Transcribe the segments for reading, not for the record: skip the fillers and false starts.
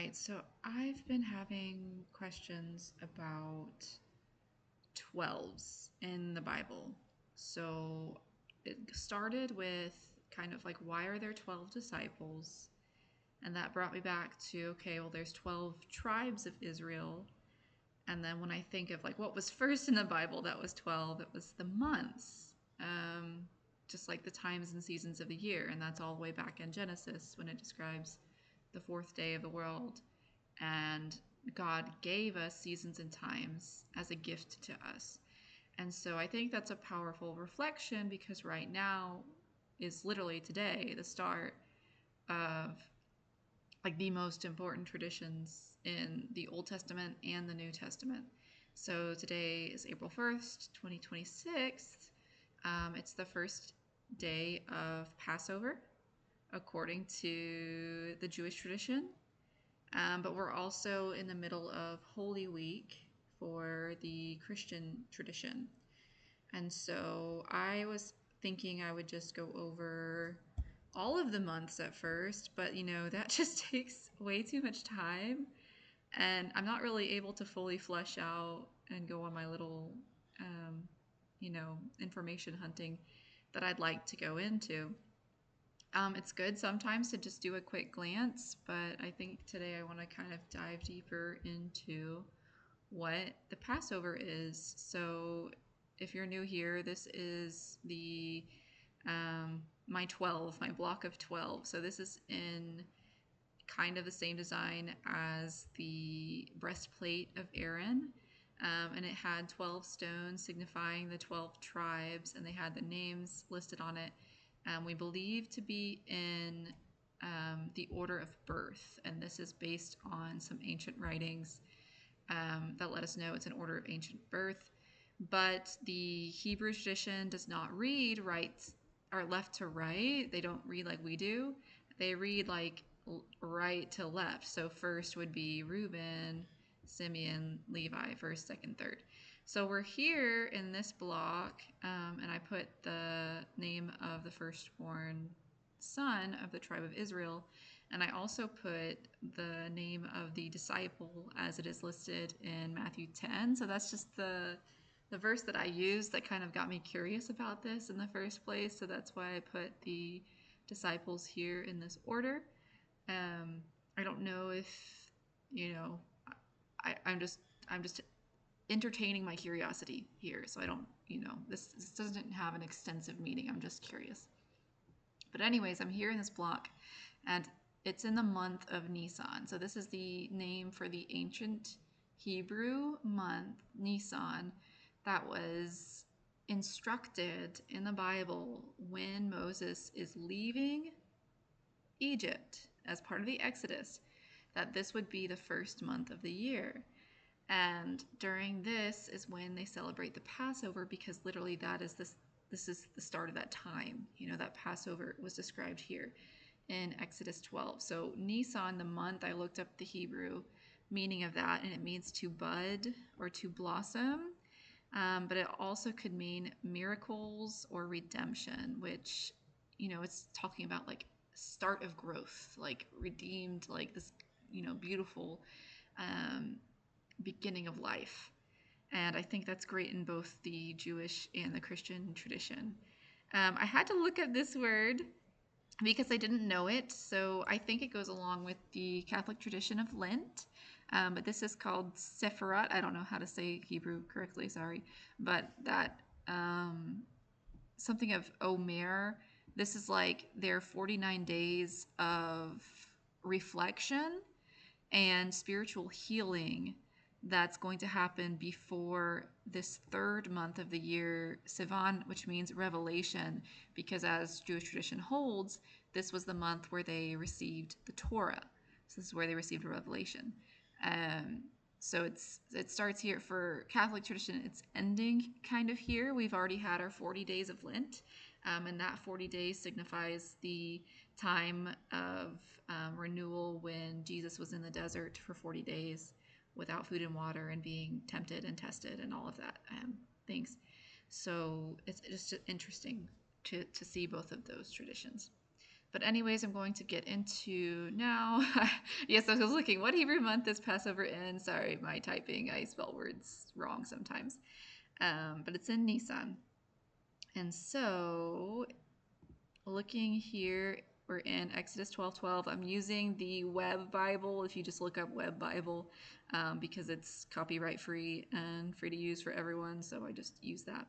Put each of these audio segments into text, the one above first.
right, so I've been having questions about 12s in the Bible. So it started with kind of like, why are there 12 disciples? And that brought me back to, okay, well, there's 12 tribes of Israel. And then when I think of like what was first in the Bible that was 12, it was the months, just like the times and seasons of the year. And that's all the way back in Genesis when it describes the fourth day of the world. And God gave us seasons and times as a gift to us. And so I think that's a powerful reflection because right now is literally today the start of like the most important traditions in the Old Testament and the New Testament. So today is April 1st, 2026. It's the first day of Passover, according to the Jewish tradition. But we're also in the middle of Holy Week for the Christian tradition. And so I was thinking I would just go over all of the months at first, but that just takes way too much time. And I'm not really able to fully flesh out and go on my little, information hunting that I'd like to go into. It's good sometimes to just do a quick glance, but I think today I want to kind of dive deeper into what the Passover is. So, if you're new here, this is the my block of 12. So this is in kind of the same design as the breastplate of Aaron. And it had 12 stones signifying the 12 tribes, and they had the names listed on it. We believe to be in the order of birth, and this is based on some ancient writings that let us know it's an order of ancient birth. But the Hebrew tradition does not read right or left to right. They don't read like we do. They read like right to left. So first would be Reuben, Simeon, Levi, first, second, third. So we're here in this block, and I put the name of the firstborn son of the tribe of Israel, and I also put the name of the disciple as it is listed in Matthew 10. So that's just the verse that I used that kind of got me curious about this in the first place. So that's why I put the disciples here in this order. I don't know if I'm just entertaining my curiosity here. So I don't this doesn't have an extensive meaning. I'm just curious. But anyways, I'm here in this block, and it's in the month of Nissan. So this is the name for the ancient Hebrew month, Nissan, that was instructed in the Bible when Moses is leaving Egypt as part of the Exodus, that this would be the first month of the year. And during this is when they celebrate the Passover, because literally this is the start of that time. That Passover was described here in Exodus 12. So Nisan, the month, I looked up the Hebrew meaning of that, and it means to bud or to blossom. But it also could mean miracles or redemption, which, it's talking about like start of growth, like redeemed, like this, beautiful beginning of life. And I think that's great in both the Jewish and the Christian tradition. I had to look up this word because I didn't know it. So I think it goes along with the Catholic tradition of Lent. But this is called Sephirot. I don't know how to say Hebrew correctly, sorry. But that something of Omer. This is like their 49 days of reflection and spiritual healing that's going to happen before this third month of the year, Sivan, which means revelation, because as Jewish tradition holds, this was the month where they received the Torah. So this is where they received a revelation. So it starts here for Catholic tradition. It's ending kind of here. We've already had our 40 days of Lent, and that 40 days signifies the time of renewal when Jesus was in the desert for 40 days without food and water and being tempted and tested and all of that things. So it's just interesting to see both of those traditions. But anyways, I'm going to get into now. Yes, I was looking. What Hebrew month is Passover in? Sorry, my typing. I spell words wrong sometimes. But it's in Nissan. And so, looking here, we're in Exodus 12:12. I'm using the Web Bible. If you just look up Web Bible, because it's copyright free and free to use for everyone, so I just use that.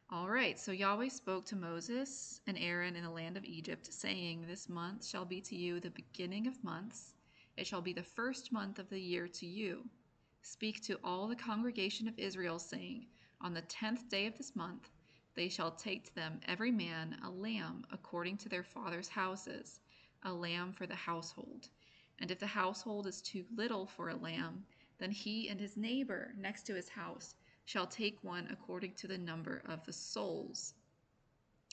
All right, so Yahweh spoke to Moses and Aaron in the land of Egypt, saying, "This month shall be to you the beginning of months. It shall be the first month of the year to you. Speak to all the congregation of Israel, saying, On the 10th day of this month they shall take to them every man a lamb according to their father's houses, a lamb for the household. And if the household is too little for a lamb, then he and his neighbor next to his house shall take one according to the number of the souls."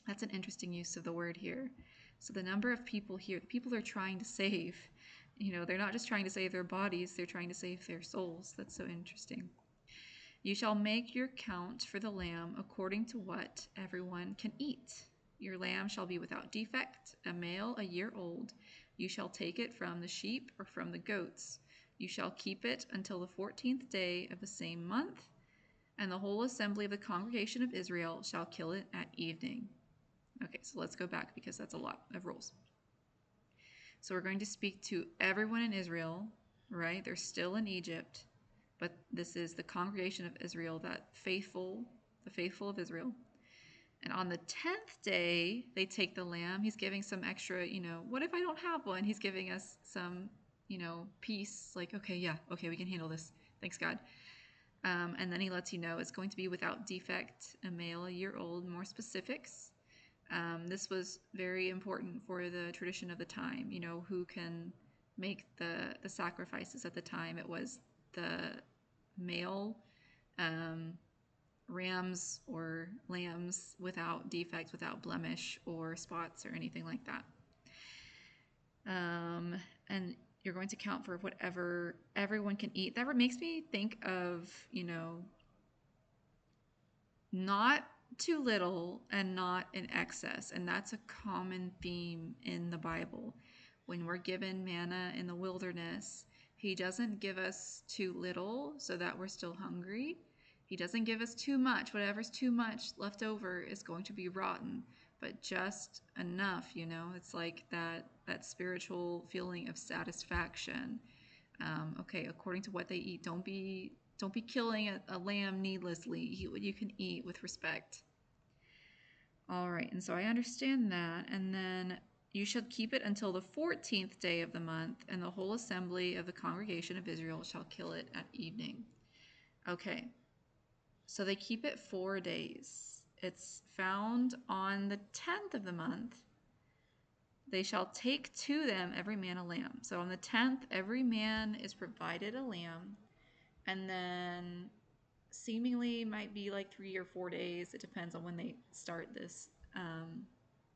That's an interesting use of the word here. So the number of people here, the people they're trying to save, they're not just trying to save their bodies, they're trying to save their souls. That's so interesting. "You shall make your count for the lamb according to what everyone can eat. Your lamb shall be without defect, a male a year old. You shall take it from the sheep or from the goats. You shall keep it until the 14th day of the same month, and the whole assembly of the congregation of Israel shall kill it at evening." Okay, so let's go back because that's a lot of rules. So we're going to speak to everyone in Israel, right? They're still in Egypt, but this is the congregation of Israel, the faithful of Israel. And on the 10th day, they take the lamb. He's giving some extra, what if I don't have one? He's giving us some, peace, like, okay, we can handle this. Thanks, God. And then he lets you know it's going to be without defect, a male a year old, more specifics. This was very important for the tradition of the time, who can make the sacrifices at the time. It was the male rams or lambs without defects, without blemish or spots or anything like that. And you're going to count for whatever everyone can eat. That makes me think of, not too little and not in excess. And that's a common theme in the Bible. When we're given manna in the wilderness, he doesn't give us too little so that we're still hungry. He doesn't give us too much. Whatever's too much left over is going to be rotten, but just enough, It's like that spiritual feeling of satisfaction. Okay, according to what they eat, don't be killing a lamb needlessly. Eat what you can eat with respect. All right, and so I understand that. And then you shall keep it until the 14th day of the month, and the whole assembly of the congregation of Israel shall kill it at evening. Okay, so they keep it 4 days. It's found on the 10th of the month. They shall take to them every man a lamb. So on the 10th, every man is provided a lamb. And then seemingly might be like 3 or 4 days. It depends on when they start this.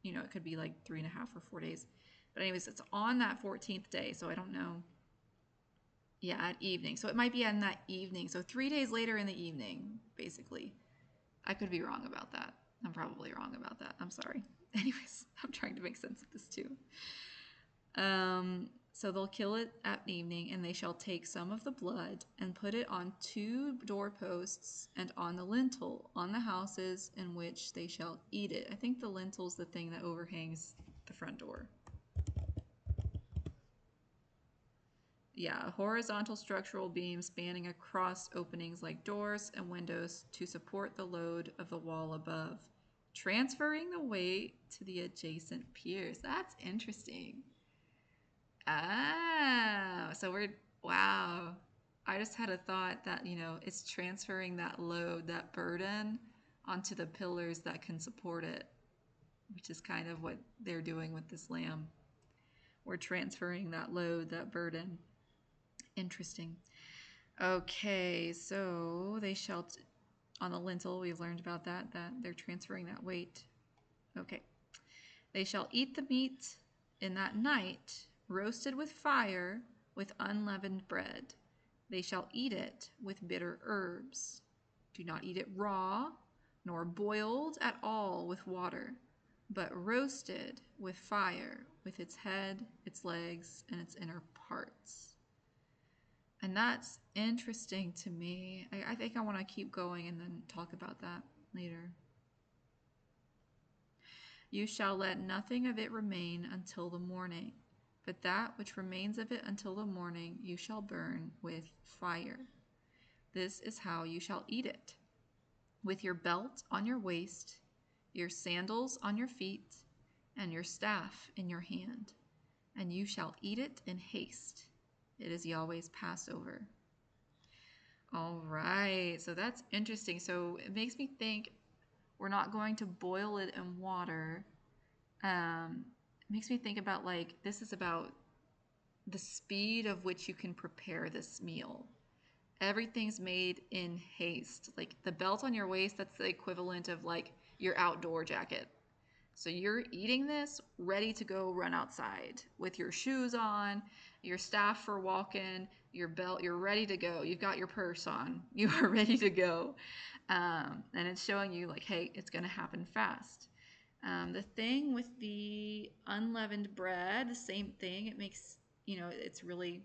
It could be like 3.5 or 4 days. But anyways, it's on that 14th day. So I don't know. Yeah, at evening. So it might be on that evening. So 3 days later in the evening, basically. I could be wrong about that. I'm probably wrong about that. I'm sorry. Anyways, I'm trying to make sense of this too. So they'll kill it at evening, and they shall take some of the blood and put it on 2 doorposts and on the lintel on the houses in which they shall eat it. I think the lintel's the thing that overhangs the front door. Yeah, a horizontal structural beam spanning across openings like doors and windows to support the load of the wall above, transferring the weight to the adjacent piers. That's interesting. Wow. I just had a thought that, it's transferring that load, that burden onto the pillars that can support it, which is kind of what they're doing with this lamb. We're transferring that load, that burden. Interesting. Okay, so they shall, on the lintel, we've learned about that they're transferring that weight. Okay. They shall eat the meat in that night, roasted with fire, with unleavened bread. They shall eat it with bitter herbs. Do not eat it raw, nor boiled at all with water, but roasted with fire, with its head, its legs, and its inner parts. And that's interesting to me. I think I want to keep going and then talk about that later. You shall let nothing of it remain until the morning, but that which remains of it until the morning you shall burn with fire. This is how you shall eat it: with your belt on your waist, your sandals on your feet, and your staff in your hand. And you shall eat it in haste. It is Yahweh's Passover. All right, so that's interesting. So it makes me think we're not going to boil it in water. It makes me think about, like, this is about the speed of which you can prepare this meal. Everything's made in haste. Like the belt on your waist, that's the equivalent of like your outdoor jacket. So you're eating this ready to go run outside with your shoes on, your staff for walking, your belt, you're ready to go. You've got your purse on. You are ready to go. And it's showing you like, hey, it's going to happen fast. The thing with the unleavened bread, the same thing. It makes, it's really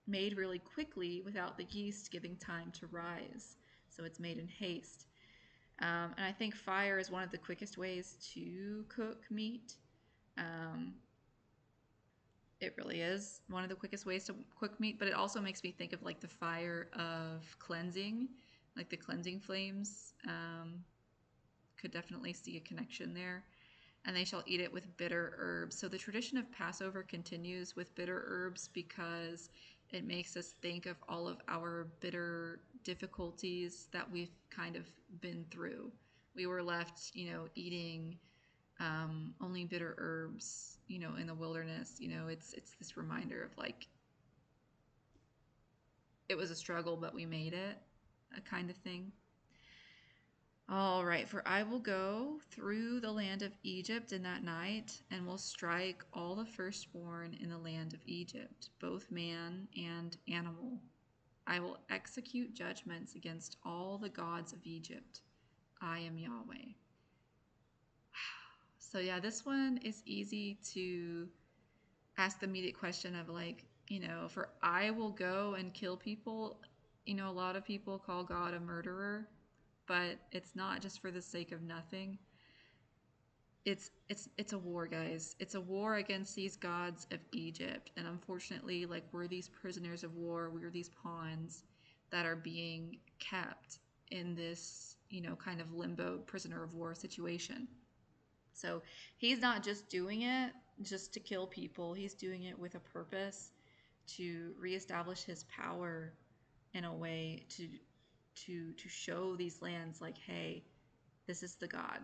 made really quickly without the yeast giving time to rise. So it's made in haste. And I think fire is one of the quickest ways to cook meat. It really is one of the quickest ways to cook meat, but it also makes me think of like the fire of cleansing, like the cleansing flames. Could definitely see a connection there. And they shall eat it with bitter herbs. So the tradition of Passover continues with bitter herbs because it makes us think of all of our bitter difficulties that we've kind of been through. We were left, eating only bitter herbs, in the wilderness. It's this reminder of like, it was a struggle, but we made it, a kind of thing. All right, for I will go through the land of Egypt in that night, and will strike all the firstborn in the land of Egypt, both man and animal. I will execute judgments against all the gods of Egypt. I am Yahweh. So yeah, this one is easy to ask the immediate question of like, for I will go and kill people. A lot of people call God a murderer, but it's not just for the sake of nothing. It's a war, guys. It's a war against these gods of Egypt. And unfortunately, like, we're these prisoners of war. We're these pawns that are being kept in this, kind of limbo prisoner of war situation. So he's not just doing it just to kill people. He's doing it with a purpose to reestablish his power in a way to show these lands like, hey, this is the God.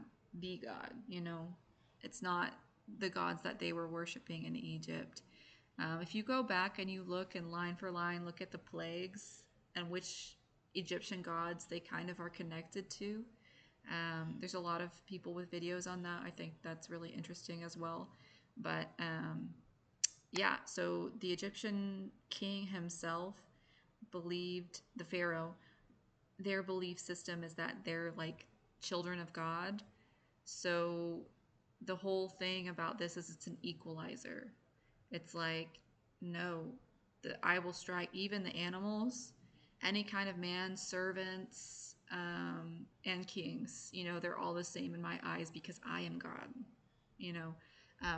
It's not the gods that they were worshiping in Egypt. If you go back and you look and line for line, look at the plagues and which Egyptian gods they kind of are connected to. There's a lot of people with videos on that. I think that's really interesting as well. But yeah, so the Egyptian king himself believed, the Pharaoh, their belief system is that they're like children of God. So the whole thing about this is it's an equalizer. It's like, no, I will strike even the animals, any kind of man, servants, and kings. They're all the same in my eyes because I am God.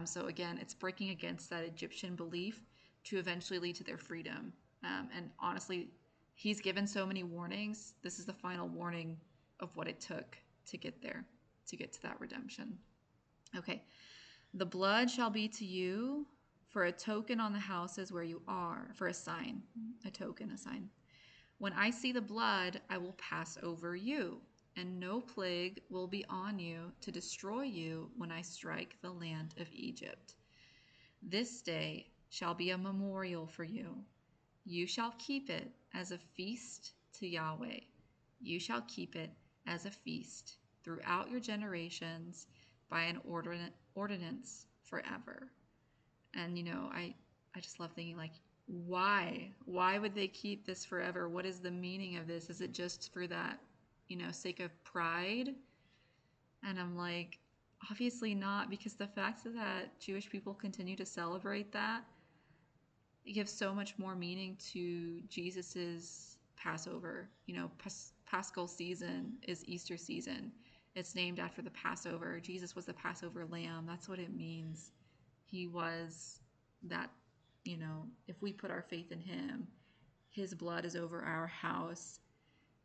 So again, it's breaking against that Egyptian belief to eventually lead to their freedom. And honestly, he's given so many warnings. This is the final warning of what it took to get there, to get to that redemption. Okay. The blood shall be to you for a token on the houses where you are, for a sign, a token, a sign. When I see the blood, I will pass over you, and no plague will be on you to destroy you when I strike the land of Egypt. This day shall be a memorial for you. You shall keep it as a feast to Yahweh. You shall keep it as a feast throughout your generations by an ordinance forever. And, I just love thinking, like, why? Why would they keep this forever? What is the meaning of this? Is it just for that, sake of pride? And I'm like, Obviously not, because the fact that Jewish people continue to celebrate that, it gives so much more meaning to Jesus's Passover. You know, Paschal season is Easter season. It's named after the Passover. Jesus was the Passover lamb. That's what it means. He was that, if we put our faith in him, his blood is over our house,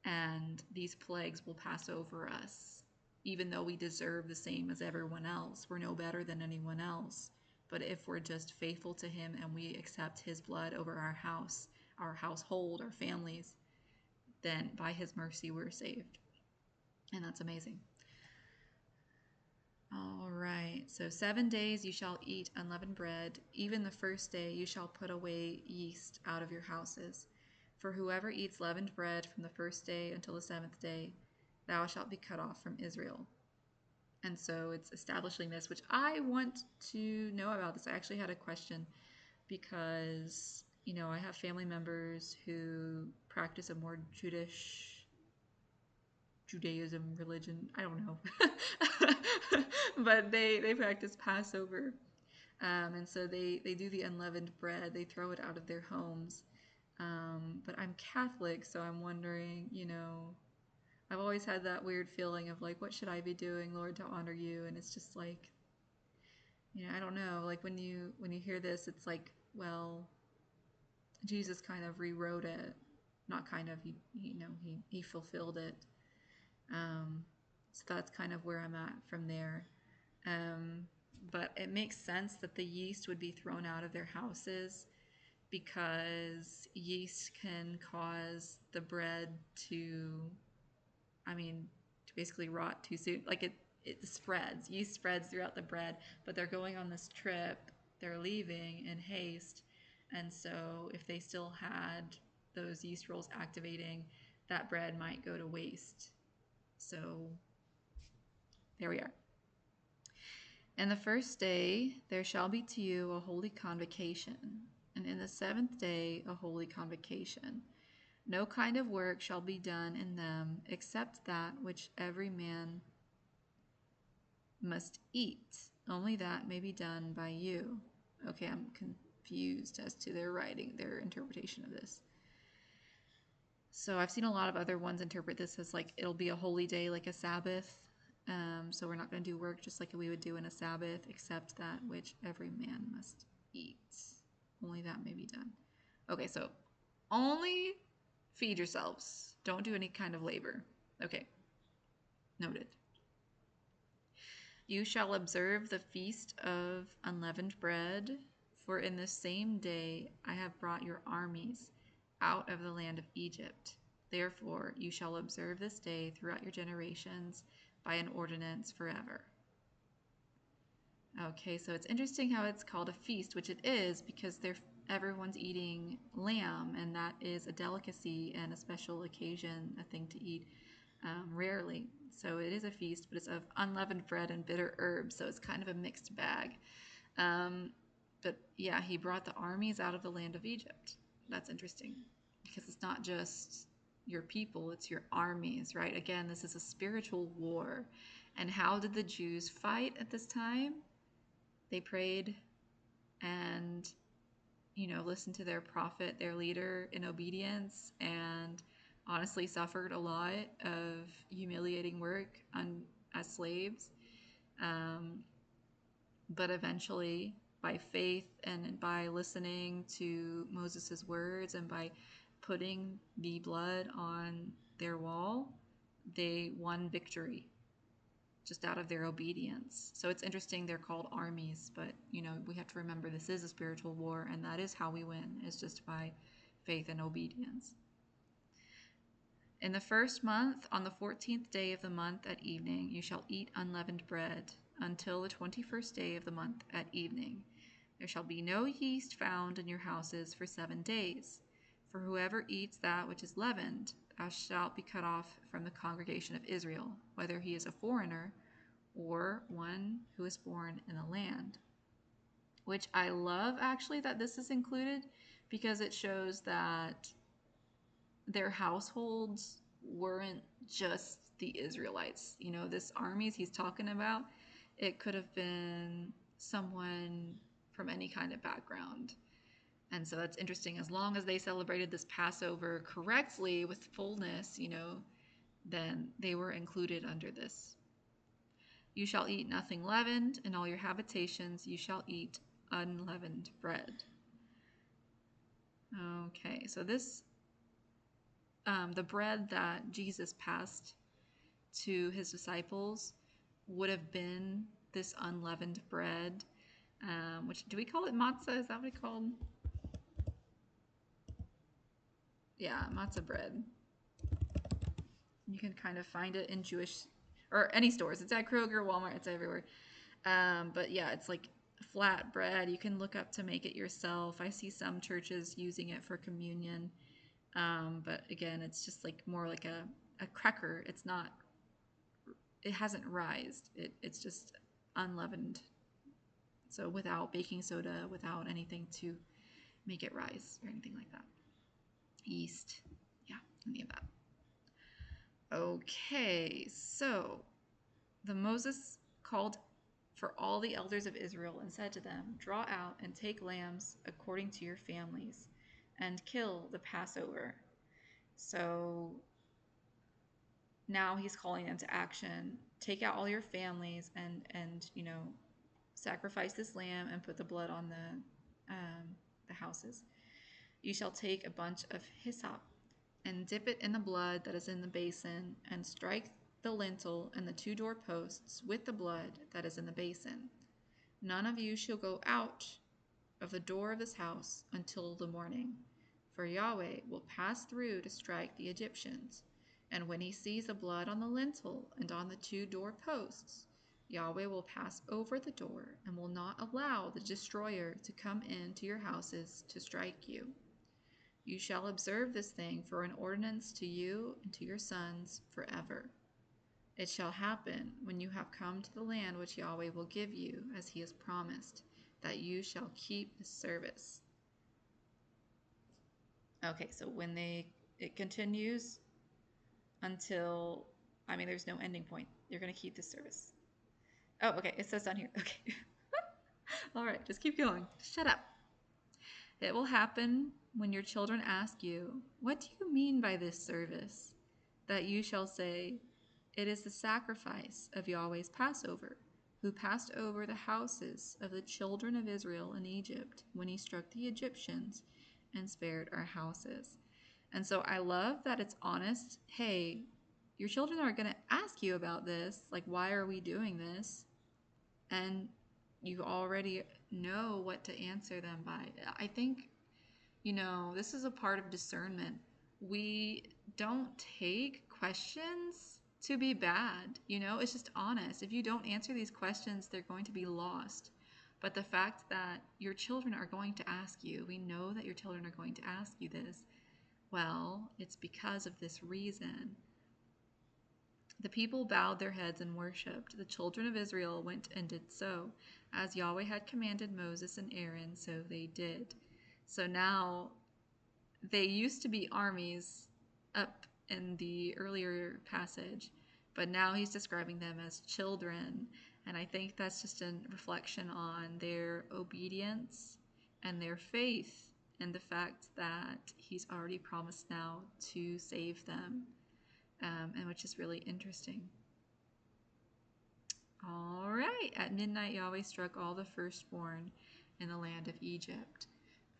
and these plagues will pass over us. Even though we deserve the same as everyone else, we're no better than anyone else. But if we're just faithful to him and we accept his blood over our house, our household, our families, then by his mercy we're saved. And that's amazing. All right. So 7 days you shall eat unleavened bread. Even the first day you shall put away yeast out of your houses. For whoever eats leavened bread from the first day until the 7th day, thou shalt be cut off from Israel. And so it's establishing this, which I want to know about this. I actually had a question because, I have family members who practice a more Judaism religion. I don't know. But they practice Passover. And so they do the unleavened bread. They throw it out of their homes. But I'm Catholic, so I'm wondering, I've always had that weird feeling of like, what should I be doing, Lord, to honor you? And it's just like, I don't know. Like when you hear this, it's like, well, Jesus kind of rewrote it. Not kind of, he fulfilled it. So that's kind of where I'm at from there. But it makes sense that the yeast would be thrown out of their houses because yeast can cause the bread to basically rot too soon. Like it spreads. Yeast spreads throughout the bread, but they're going on this trip. They're leaving in haste. And so if they still had those yeast rolls activating, that bread might go to waste. So there we are. And the first day there shall be to you a holy convocation, and in the 7th day a holy convocation. No kind of work shall be done in them except that which every man must eat. Only that may be done by you. Okay, I'm confused as to their interpretation of this. So I've seen a lot of other ones interpret this as like it'll be a holy day, like a Sabbath. So we're not going to do work just like we would do in a Sabbath, except that which every man must eat. Only that may be done. Okay, so only feed yourselves. Don't do any kind of labor. Okay, noted. You shall observe the feast of unleavened bread, for in the same day I have brought your armies out of the land of Egypt. Therefore you shall observe this day throughout your generations by an ordinance forever. Okay, so it's interesting how it's called a feast, which it is because everyone's eating lamb, and that is a delicacy and a special occasion, a thing to eat rarely. So it is a feast, but it's of unleavened bread and bitter herbs, so it's kind of a mixed bag. But yeah, he brought the armies out of the land of Egypt. That's interesting because it's not just your people, it's your armies, right? Again, this is a spiritual war. And how did the Jews fight at this time? They prayed and, listened to their prophet, their leader, in obedience, and honestly suffered a lot of humiliating work as slaves. But eventually, by faith and by listening to Moses' words and by putting the blood on their wall, they won victory just out of their obedience. So it's interesting they're called armies, but we have to remember this is a spiritual war, and that is how we win, is just by faith and obedience. In the first month, on the 14th day of the month at evening, you shall eat unleavened bread until the 21st day of the month at evening. There shall be no yeast found in your houses for 7 days. For whoever eats that which is leavened, thou shalt be cut off from the congregation of Israel, whether he is a foreigner or one who is born in the land. Which I love, actually, that this is included, because it shows that their households weren't just the Israelites. This armies he's talking about, It could have been someone from any kind of background. And so that's interesting. As long as they celebrated this Passover correctly with fullness, then they were included under this. You shall eat nothing leavened. In all your habitations you shall eat unleavened bread. Okay, so this, the bread that Jesus passed to his disciples would have been this unleavened bread, which, do we call it matzah? Is that what it's called? Yeah, matzah bread. You can kind of find it in Jewish or any stores. It's at Kroger, Walmart, it's everywhere. But yeah, it's like flat bread. You can look up to make it yourself. I see some churches using it for communion. But again, it's just like more like a cracker. It's not, it hasn't rised. It's just unleavened. So without baking soda, without anything to make it rise or anything like that. Yeast. Yeah, any of that. Okay, so the Moses called for all the elders of Israel and said to them, draw out and take lambs according to your families and kill the Passover. So now he's calling them to action. Take out all your families and sacrifice this lamb and put the blood on the houses. You shall take a bunch of hyssop and dip it in the blood that is in the basin, and strike the lintel and the 2 doorposts with the blood that is in the basin. None of you shall go out of the door of this house until the morning, for Yahweh will pass through to strike the Egyptians. And when he sees the blood on the lintel and on the 2 doorposts, Yahweh will pass over the door and will not allow the destroyer to come into your houses to strike you. You shall observe this thing for an ordinance to you and to your sons forever. It shall happen when you have come to the land which Yahweh will give you, as he has promised, that you shall keep the service. Okay, so it continues until, there's no ending point. You're going to keep the service. Oh, okay, it says down here. Okay. All right, just keep going. Shut up. It will happen when your children ask you, what do you mean by this service? That you shall say, it is the sacrifice of Yahweh's Passover, who passed over the houses of the children of Israel in Egypt when he struck the Egyptians and spared our houses. And so I love that it's honest. Hey, your children are going to ask you about this. Like, why are we doing this? And you already know what to answer them by. I think, this is a part of discernment. We don't take questions to be bad. It's just honest. If you don't answer these questions, they're going to be lost. But the fact that your children are going to ask you, we know that your children are going to ask you this. Well, it's because of this reason. The people bowed their heads and worshipped. The children of Israel went and did so. As Yahweh had commanded Moses and Aaron, so they did. So now, they used to be armies up in the earlier passage, but now he's describing them as children. And I think that's just a reflection on their obedience and their faith and the fact that he's already promised now to save them, and which is really interesting. All right. At midnight, Yahweh struck all the firstborn in the land of Egypt,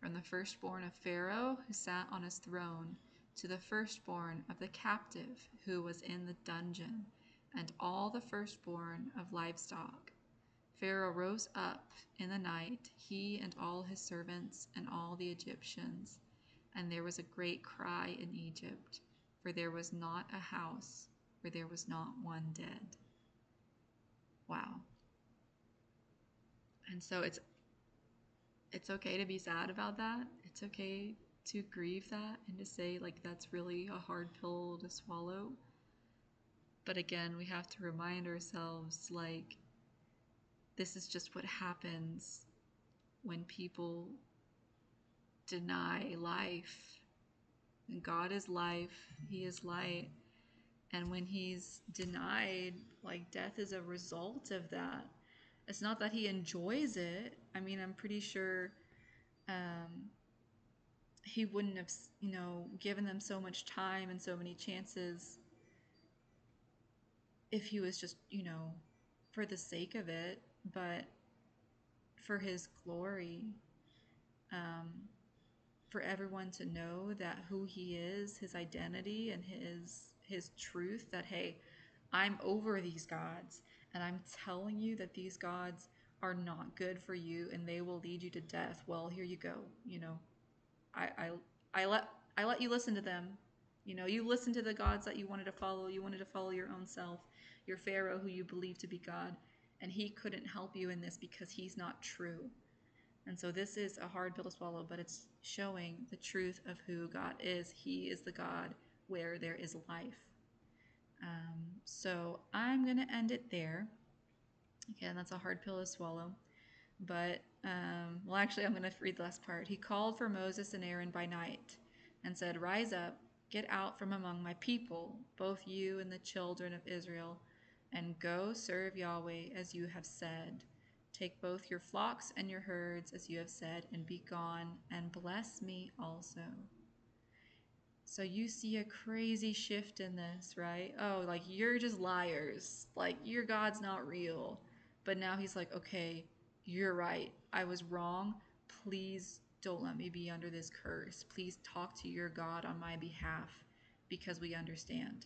from the firstborn of Pharaoh who sat on his throne to the firstborn of the captive who was in the dungeon, and all the firstborn of livestock. Pharaoh rose up in the night, he and all his servants and all the Egyptians, and there was a great cry in Egypt, for there was not a house where there was not one dead. Wow. And so it's okay to be sad about that. It's okay to grieve that and to say, like, that's really a hard pill to swallow. But again, we have to remind ourselves, like, this is just what happens when people deny life. And God is life, he is light. And when he's denied, like, death is a result of that. It's not that he enjoys it. I mean, I'm pretty sure um, he wouldn't have, given them so much time and so many chances if he was just, for the sake of it, but for his glory, um, for everyone to know that who he is, his identity, and his truth. That hey, I'm over these gods, and I'm telling you that these gods are not good for you, and they will lead you to death. Well, here you go. I I I let you listen to them. You listened to the gods that you wanted to follow. You wanted to follow your own self, your Pharaoh, who you believed to be God, and he couldn't help you in this because he's not true. And so this is a hard pill to swallow, but it's showing the truth of who God is. He is the God where there is life. So I'm going to end it there. Again, that's a hard pill to swallow. But, well, actually, I'm going to read the last part. He called for Moses and Aaron by night and said, "Rise up, get out from among my people, both you and the children of Israel, and go serve Yahweh as you have said. Take both your flocks and your herds as you have said, and be gone, and bless me also." So you see a crazy shift in this, right? Oh, like you're just liars. Like your God's not real. But now he's like, okay, you're right. I was wrong. Please don't let me be under this curse. Please talk to your God on my behalf because we understand.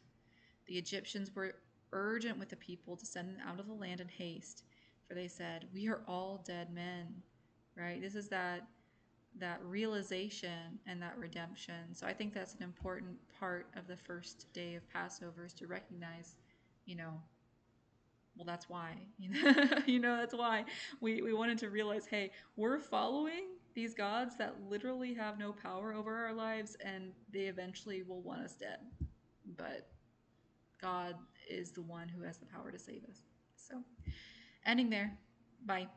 The Egyptians were urgent with the people to send them out of the land in haste, for they said, "We are all dead men." Right? This is that realization and that redemption. So I think that's an important part of the first day of Passover is to recognize, you know, well, that's why, that's why we wanted to realize, hey, we're following these gods that literally have no power over our lives and they eventually will want us dead. But God is the one who has the power to save us. So ending there. Bye.